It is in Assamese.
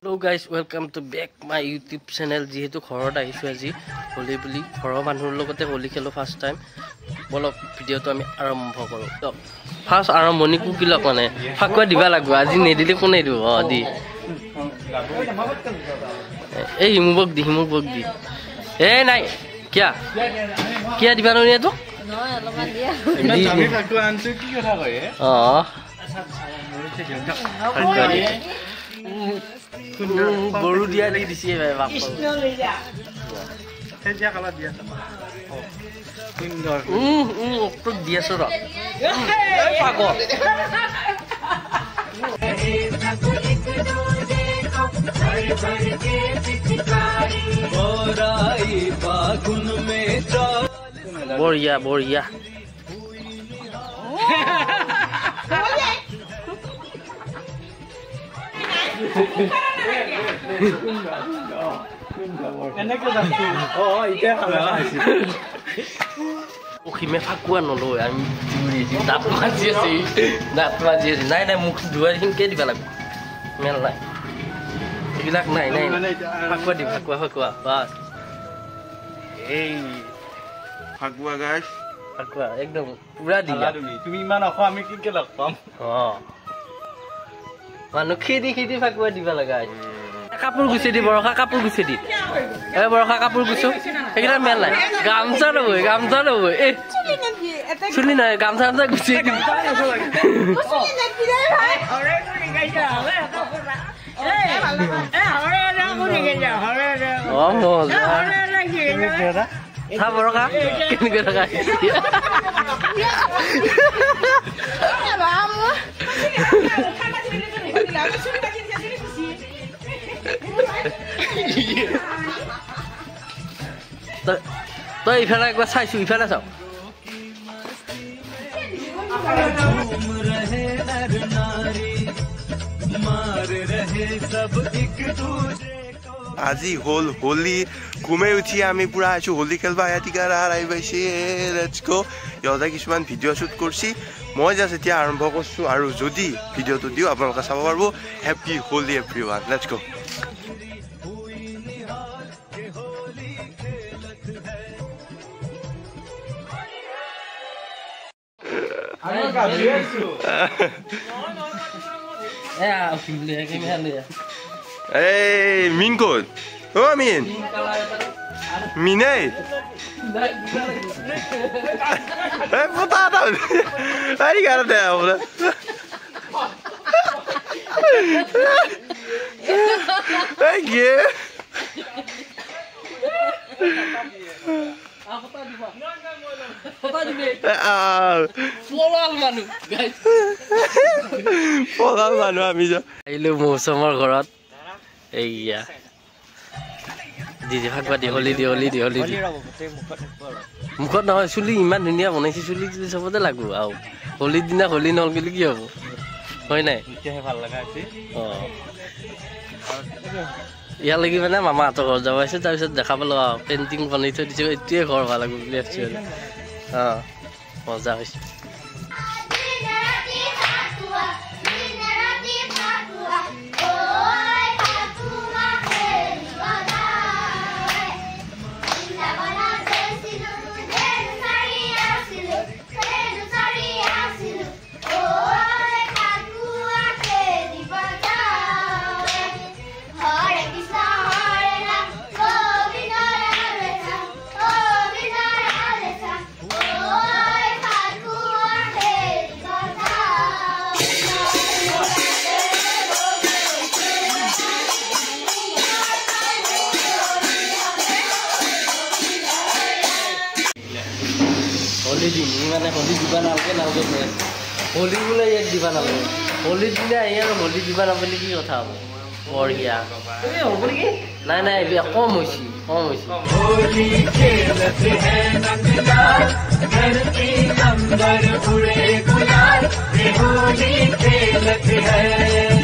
Hello guys, welcome to back my YouTube channel. যেহেতু ঘৰত আহিছো আজি হোলি বুলি ঘৰৰ মানুহৰ লগতে হোলি খেলো ফাৰ্স্ট টাইম বলক ভিডিওটো আমি আৰম্ভ কৰো তো ফাৰ্স্ট আৰম্ভণি কুকিলক মানে ফাকুৱা দিবা লাগব আজি নেদিলে কোনে দিব দি এই হিমুবক দি এ নাই কিয়া কিয়া দিবা ননিয়া তো নহয় অলপমান দিয়া আমি ফাকুৱা আনছো কি কথা কয় গরু দিয়া লাগি দিছি বাপ কৃষ্ণ লৈ যা হেজা কালা দিয়া সুন্দর তো দিয়াছ র এই পাগল बढ़िया बढ़िया Oke, fakua nolo, I'm doing that. That was it. Nine, I'm doing get developed. Mel like. You like nine. Fakua. But hey, Fakua guys. Fakua, ekdom ready. তুমি ইমান অখা আমি কি কে লগ পাম মানুহ খেদি ফাকুৱা দিবা লাগা কাপোৰ গুছি দি বৰখা কাপোৰ গুছি দি এই বৰখা কাপোৰ গুছো এইটা মেল নাই গামছা লবই এ চুলি নাই গামছা গুছি দি Tha boroka keneque thaka Tôi ইফালে একবার চাইছো ইফালে চাও আজি হল হোলি ঘুমে উঠি আমি পুরা আছো হোলি খেলবা ইয়াতিকা আই পাইছে লেটস গো ইয়দা কিছুমান ভিডিও শুট করছি মই জাস্ট এতিয়া আৰম্ভ কৰছো আৰু যদি ভিডিওটো দিও আপোনালোকে চাব পারবো happy Holi everyone let's go Hey, Min code. Oh, Min. Minay. Hey, potato. Aí, cara dela. Hey, yeah. Polal manu amijo. Ailu mosomor ঘৰত এইয়া দিদি ফাকুৱা দি হলি মুখত নহয় চুলি ইমান ধুনীয়া বনাইছে চুলি চবতে লাগু আও হলি দিনা হলি নল গলি কি হ'ব হয় নাই এতিয়াহে ভাল লাগা আছে ইয়া লাগি মানে মামা হাতৰ ঘৰ যাব আছে তাৰপিছত দেখা পালো পেইন্টিং বনাই থৈ দিছে এতিয়াই ঘৰ ভাল লাগু বুলি আছে মজা হৈছে होली दिन माने होली दिबा नालगे होली बोले एक दिबा नालगे होली दिना यार होली दिबा ना बोली की কথা হ'ব बढ़िया ए হ'ব নেকি নাই কম হৈছি होली खेलत है नंदलाल धरती अंबर उड़े गुलाल होली खेलत है